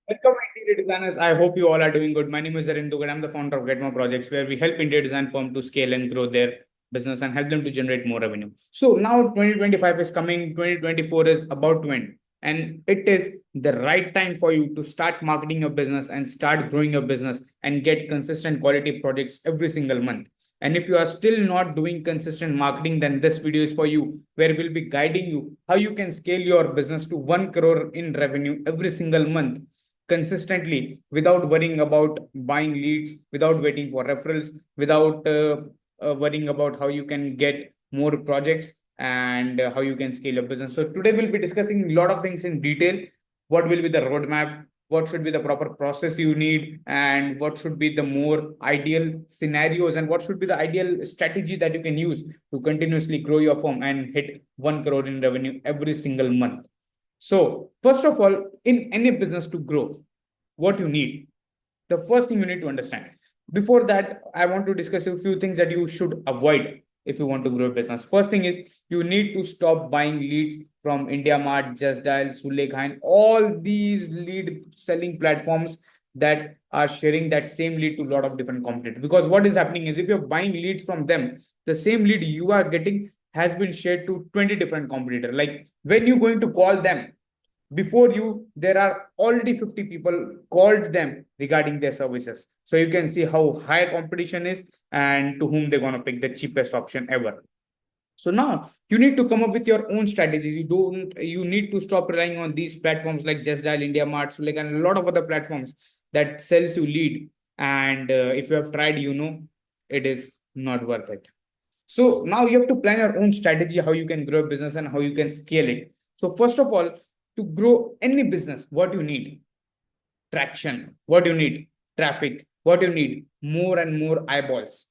Welcome, interior designers. I hope you all are doing good. My name is Arindugad. I'm the founder of Get More Projects, where we help interior design firms to scale and grow their business and help them to generate more revenue. So now 2025 is coming, 2024 is about to end, and it is the right time for you to start marketing your business and start growing your business and get consistent quality projects every single month. And if you are still not doing consistent marketing, then this video is for you, where we'll be guiding you how you can scale your business to 1 crore in revenue every single month consistently without worrying about buying leads, without waiting for referrals, without worrying about how you can get more projects and how you can scale your business. So today we'll be discussing a lot of things in detail. What will be the roadmap? What should be the proper process you need, and what should be the more ideal scenarios, and what should be the ideal strategy that you can use to continuously grow your firm and hit 1 crore in revenue every single month. So, first of all, in any business to grow, what you need, the first thing you need to understand. Before that, I want to discuss a few things that you should avoid if you want to grow a business. First thing is you need to stop buying leads from India Mart, JustDial, Sulekha, and all these lead selling platforms that are sharing that same lead to a lot of different competitors. Because what is happening is if you're buying leads from them, the same lead you are getting has been shared to 20 different competitors. Like when you're going to call them, before you there are already 50 people called them regarding their services, so you can see how high competition is and to whom they're going to pick the cheapest option ever. So now you need to come up with your own strategies. You need to stop relying on these platforms like JustDial, India Mart, Sulik, and a lot of other platforms that sells you lead. And if you have tried, it is not worth it. So now you have to plan your own strategy, how you can grow a business and how you can scale it. So first of all, to grow any business, what you need? Traction. What you need? Traffic. What you need? More and more eyeballs.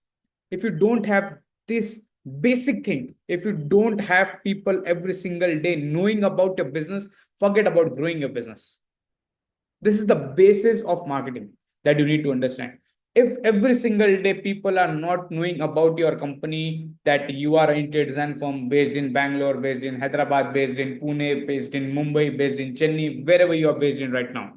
If you don't have this basic thing, if you don't have people every single day knowing about your business, forget about growing your business. This is the basis of marketing that you need to understand. If every single day people are not knowing about your company, that you are an interior design firm based in Bangalore, based in Hyderabad, based in Pune, based in Mumbai, based in Chennai, wherever you are based in right now,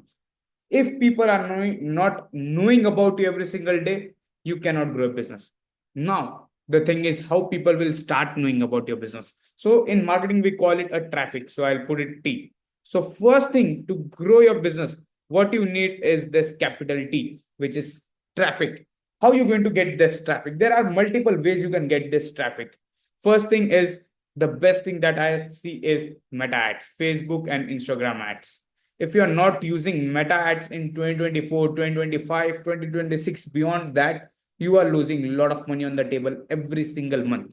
if people are not knowing about you every single day, you cannot grow a business. Now, the thing is how people will start knowing about your business. So in marketing, we call it a traffic. So I'll put it T. So first thing to grow your business, what you need is this capital T, which is traffic. How are you going to get this traffic? There are multiple ways you can get this traffic. First thing is the best thing that I see is meta ads, Facebook and Instagram ads. If you're not using meta ads in 2024, 2025, 2026, beyond that, you are losing a lot of money on the table every single month.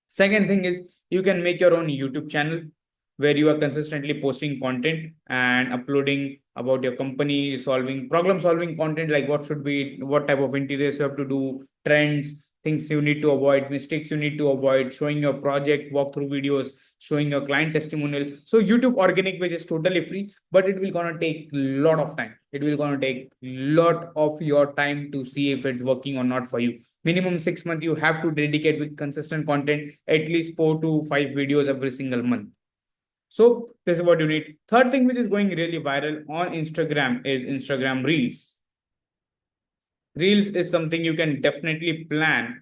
Second thing is you can make your own YouTube channel where you are consistently posting content and uploading about your company, solving problem solving content, like what should be, what type of interiors you have to do, trends, things you need to avoid, mistakes you need to avoid, showing your project walkthrough videos, showing your client testimonial. So YouTube organic, which is totally free, but it will gonna take a lot of time. It will gonna take a lot of your time to see if it's working or not for you. Minimum 6 months you have to dedicate with consistent content, at least 4 to 5 videos every single month. So this is what you need. Third thing which is going really viral on Instagram is Instagram Reels. Reels is something you can definitely plan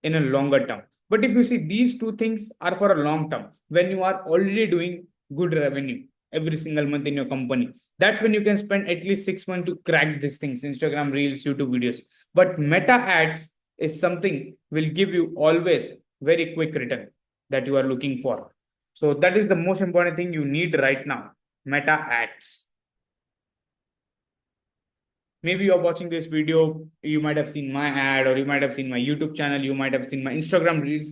in a longer term. But if you see, these two things are for a long term. When you are already doing good revenue every single month in your company, that's when you can spend at least 6 months to crack these things, Instagram Reels, YouTube videos. But meta ads is something will give you always very quick return that you are looking for. So that is the most important thing you need right now, meta ads. Maybe you're watching this video, you might have seen my ad, or you might have seen my YouTube channel, you might have seen my Instagram reels.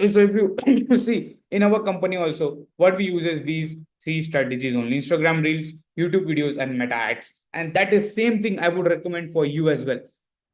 So if you, you see in our company also, what we use is these three strategies only: Instagram reels, YouTube videos, and meta ads. And that is same thing I would recommend for you as well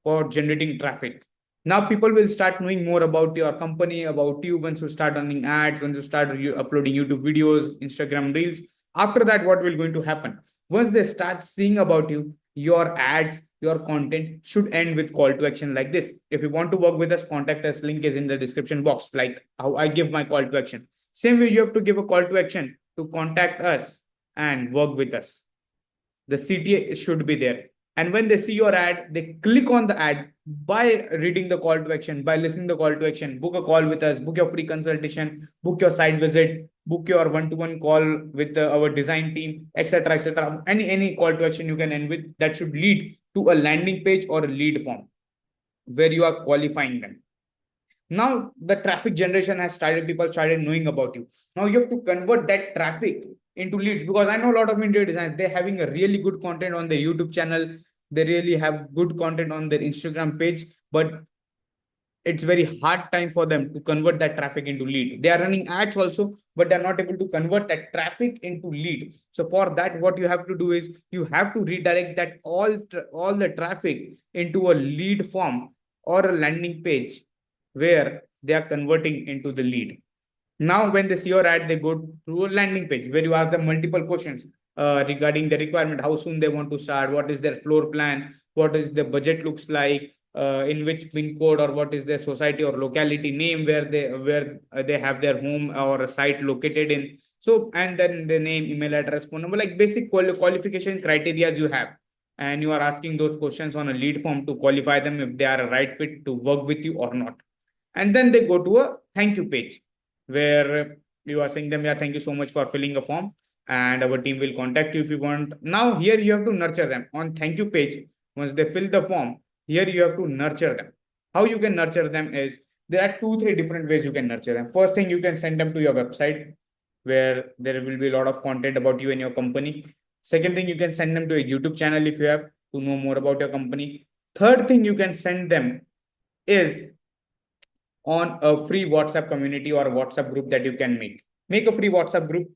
for generating traffic. Now people will start knowing more about your company, about you, once you start running ads, once you start uploading YouTube videos, Instagram reels. After that, what will going to happen? Once they start seeing about you, your ads, your content should end with call to action like this. If you want to work with us, contact us. Link is in the description box, like how I give my call to action. Same way, you have to give a call to action to contact us and work with us. the CTA should be there. And when they see your ad, they click on the ad by reading the call to action, by listening to the call to action, book a call with us, book your free consultation, book your site visit, book your one-to-one call with our design team, etc., etc. Any call to action you can end with that should lead to a landing page or a lead form where you are qualifying them. Now the traffic generation has started, people started knowing about you. Now you have to convert that traffic into leads, because I know a lot of interior designers, they're having a really good content on their YouTube channel, they really have good content on their Instagram page, but it's very hard time for them to convert that traffic into lead. They are running ads also, but they're not able to convert that traffic into lead. So for that, what you have to do is you have to redirect that all the traffic into a lead form or a landing page where they are converting into the lead. Now, when they see your ad, they go to a landing page where you ask them multiple questions regarding the requirement, how soon they want to start, what is their floor plan, what is the budget looks like, in which pin code, or what is their society or locality name where they have their home or a site located in. So, and then the name, email address, phone number, like basic qualification criteria you have. And you are asking those questions on a lead form to qualify them if they are a right fit to work with you or not. And then they go to a thank you page where you are saying them, yeah, thank you so much for filling a form, and our team will contact you if you want. Now here you have to nurture them on thank you page. Once they fill the form, here you have to nurture them. How you can nurture them is there are 2-3 different ways you can nurture them. First thing, you can send them to your website where there will be a lot of content about you and your company. Second thing, you can send them to a YouTube channel if you have to know more about your company. Third thing you can send them is on a free WhatsApp community or a WhatsApp group that you can make. Make a free WhatsApp group.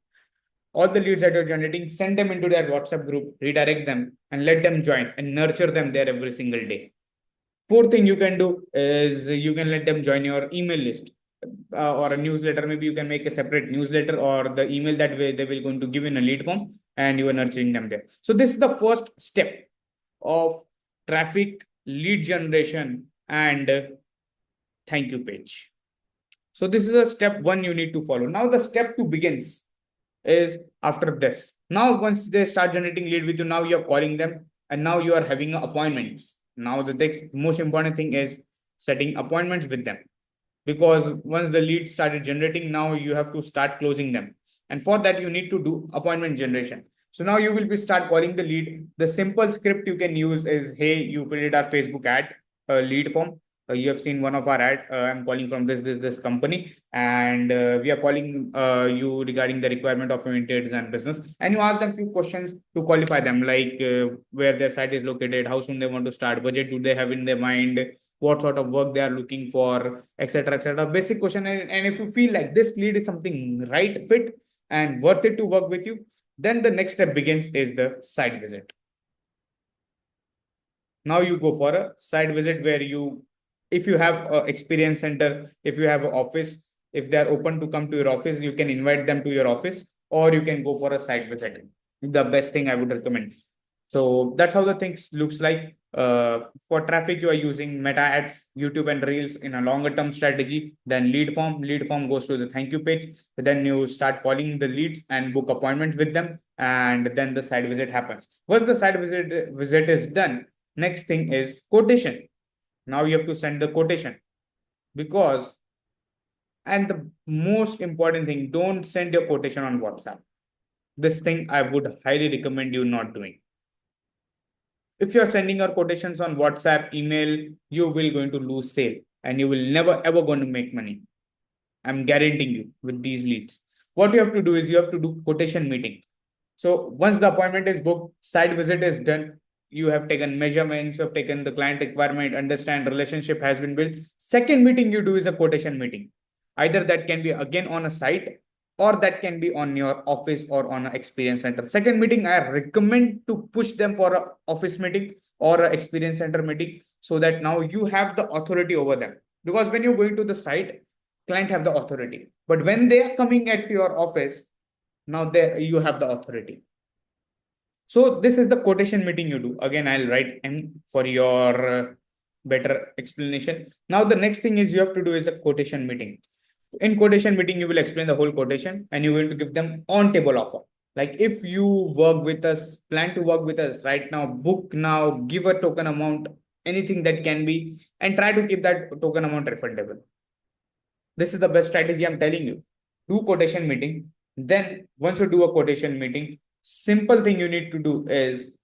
All the leads that you're generating, send them into their WhatsApp group, redirect them, and let them join and nurture them there every single day. Fourth thing you can do is you can let them join your email list or a newsletter. Maybe you can make a separate newsletter or the email that way they will going to give in a lead form, and you are nurturing them there. So this is the first step of traffic, lead generation, and thank you page. So this is a step 1 you need to follow. Now the step 2 begins is after this. Now once they start generating lead with you, now you're calling them and now you are having appointments. Now the next most important thing is setting appointments with them, because once the lead started generating, now you have to start closing them, and for that you need to do appointment generation. So now you will be start calling the lead. The simple script you can use is, hey, you filled our Facebook ad lead form. You have seen one of our ad. I'm calling from this company, and we are calling you regarding the requirement of an interior design business. And you ask them few questions to qualify them, like where their site is located, how soon they want to start, budget do they have in their mind, what sort of work they are looking for, etc., etc. Basic question. And if you feel like this lead is something right fit and worth it to work with you, then the next step begins is the site visit. Now you go for a site visit where you, if you have an experience center, if you have an office, if they are open to come to your office, you can invite them to your office, or you can go for a site visit. The best thing I would recommend. So that's how the things looks like. For traffic, you are using meta ads, YouTube and Reels in a longer term strategy. Then lead form goes to the thank you page. Then you start calling the leads and book appointments with them, and then the site visit happens. Once the site visit is done, next thing is quotation. Now you have to send the quotation, because, and the most important thing, don't send your quotation on WhatsApp. This thing I would highly recommend you not doing. If you're sending your quotations on WhatsApp, email, you will going to lose sale and you will never ever going to make money. I'm guaranteeing you with these leads. What you have to do is you have to do quotation meeting. So once the appointment is booked, site visit is done, you have taken measurements, you have taken the client requirement, understand relationship has been built. Second meeting you do is a quotation meeting. Either that can be again on a site, or that can be on your office or on an experience center. Second meeting, I recommend to push them for an office meeting or an experience center meeting, so that now you have the authority over them. Because when you're going to the site, client have the authority. But when they are coming at your office, now you have the authority. So this is the quotation meeting you do. Again, I'll write N for your better explanation. Now the next thing is you have to do is a quotation meeting. In quotation meeting, you will explain the whole quotation and you're going to give them on table offer. Like if you work with us, plan to work with us right now, book now, give a token amount, anything that can be, and try to keep that token amount refundable. This is the best strategy I'm telling you. Do quotation meeting. Then once you do a quotation meeting, simple thing you need to do is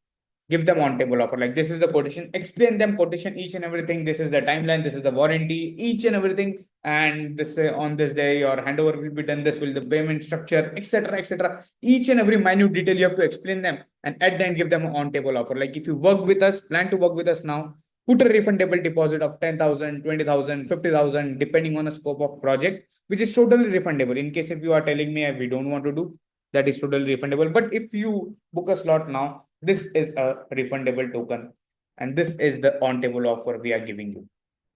give them on table offer. Like this is the quotation, explain them quotation, each and everything. This is the timeline, this is the warranty, each and everything. And this on this day, your handover will be done. This will the payment structure, etc. etc. Each and every minute detail you have to explain them, and at the end give them an on table offer. Like if you work with us, plan to work with us now, put a refundable deposit of 10,000, 20,000, 50,000, depending on the scope of project, which is totally refundable. In case if you are telling me we don't want to do, that is totally refundable. But if you book a slot now, this is a refundable token, and this is the on table offer we are giving you.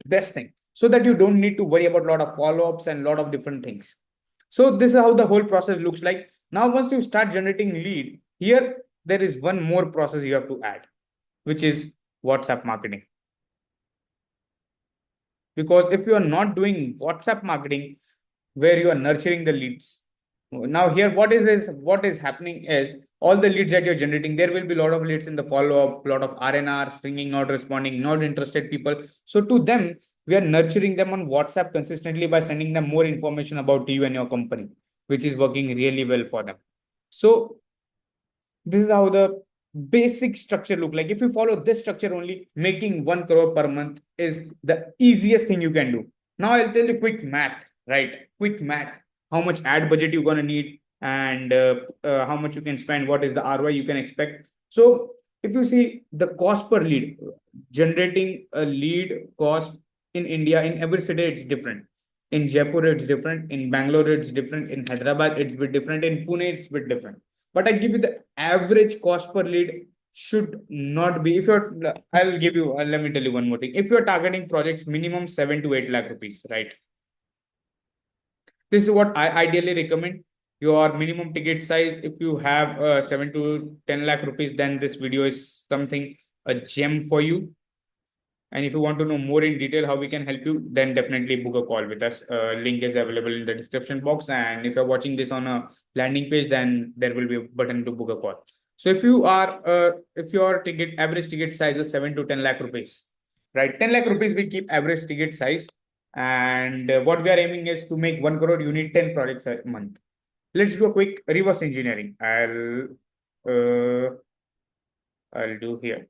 Best thing, so that you don't need to worry about a lot of follow-ups and a lot of different things. So this is how the whole process looks like. Now, once you start generating lead, here there is one more process you have to add, which is WhatsApp marketing. Because if you are not doing WhatsApp marketing where you are nurturing the leads, now here what is happening is all the leads that you're generating, there will be a lot of leads in the follow-up, a lot of RNR, ringing out, responding, not interested people. So to them, we are nurturing them on WhatsApp consistently by sending them more information about you and your company, which is working really well for them. So this is how the basic structure look like. If you follow this structure only, making 1 crore per month is the easiest thing you can do. Now I'll tell you quick math, right? Quick math. How much ad budget you're going to need, and how much you can spend, what is the ROI you can expect. So if you see the cost per lead, generating a lead cost in India, in every city, it's different. In Jaipur, it's different. In Bangalore, it's different. In Hyderabad, it's a bit different. In Pune, it's a bit different. But I give you the average cost per lead should not be, if you're, I'll give you, let me tell you one more thing. If you're targeting projects minimum 7 to 8 lakh rupees, right? This is what I ideally recommend. Your minimum ticket size, if you have 7 to 10 lakh rupees, then this video is something, a gem for you. And if you want to know more in detail how we can help you, then definitely book a call with us. Link is available in the description box. And if you're watching this on a landing page, then there will be a button to book a call. So if your average ticket size is 7 to 10 lakh rupees, right? 10 lakh rupees, we keep average ticket size. And what we are aiming is to make 1 crore, you need 10 projects a month. Let's do a quick reverse engineering. I'll do here.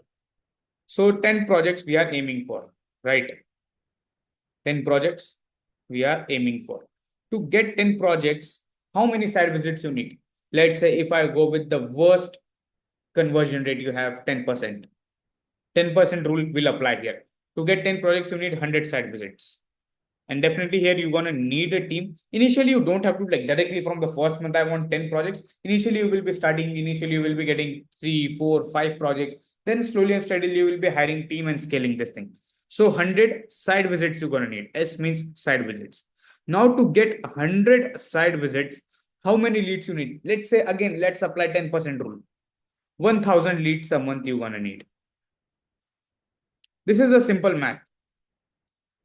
So 10 projects we are aiming for, right? 10 projects we are aiming for. To get 10 projects, how many site visits you need? Let's say if I go with the worst conversion rate, you have 10%. 10% rule will apply here. To get 10 projects, you need 100 site visits. And definitely here you're going to need a team. Initially, you don't have to like directly from the first month, I want 10 projects. Initially, you will be starting, initially you will be getting 3, 4, 5 projects. Then slowly and steadily, you will be hiring team and scaling this thing. So 100 site visits you're going to need. S means site visits. Now to get 100 site visits, how many leads you need? Let's say again, let's apply 10% rule. 1000 leads a month you're going to need. This is a simple math.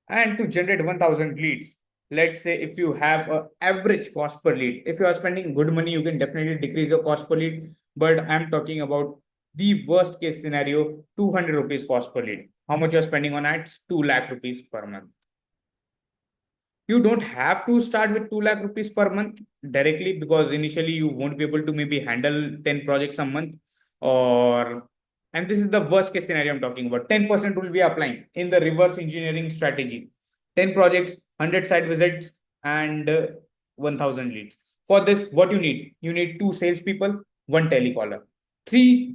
And to generate 1000 leads, let's say if you have an average cost per lead, if you are spending good money, you can definitely decrease your cost per lead. But I'm talking about the worst case scenario, 200 rupees cost per lead. How much you're spending on ads? 2 lakh rupees per month. You don't have to start with 2 lakh rupees per month directly, because initially you won't be able to maybe handle 10 projects a month. And this is the worst case scenario I'm talking about. 10% will be applying in the reverse engineering strategy. 10 projects, 100 site visits, and 1000 leads. For this, what you need? You need 2 salespeople, 1 telecaller, 3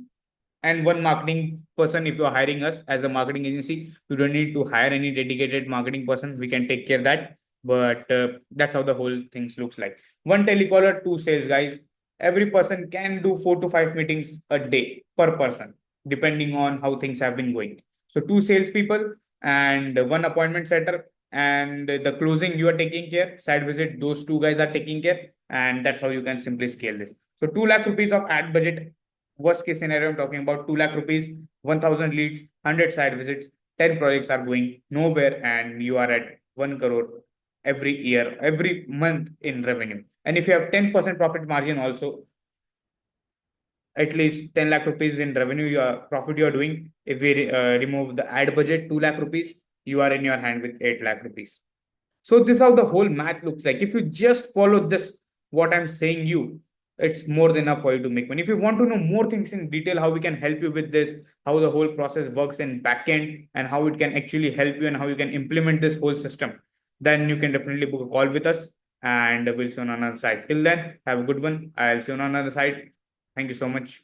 and 1 marketing person. If you're hiring us as a marketing agency, you don't need to hire any dedicated marketing person. We can take care of that. But that's how the whole things looks like. 1 telecaller, 2 sales guys. Every person can do 4 to 5 meetings a day per person, depending on how things have been going. So 2 salespeople and 1 appointment setter, and the closing you are taking care, site visit, those 2 guys are taking care. And that's how you can simply scale this. So 2 lakh rupees of ad budget. Worst case scenario, I'm talking about 2 lakh rupees, 1000 leads, 100 site visits, 10 projects are going nowhere, and you are at 1 crore every year, every month in revenue. And if you have 10% profit margin also, at least 10 lakh rupees in revenue, profit you are doing. If we remove the ad budget, 2 lakh rupees, you are in your hand with 8 lakh rupees. So this is how the whole math looks like. If you just follow this, what I'm saying you, it's more than enough for you to make money. If you want to know more things in detail, how we can help you with this, how the whole process works in backend, and how it can actually help you and how you can implement this whole system, then you can definitely book a call with us and we'll see you on another side. Till then, have a good one. I'll see you on another side. Thank you so much.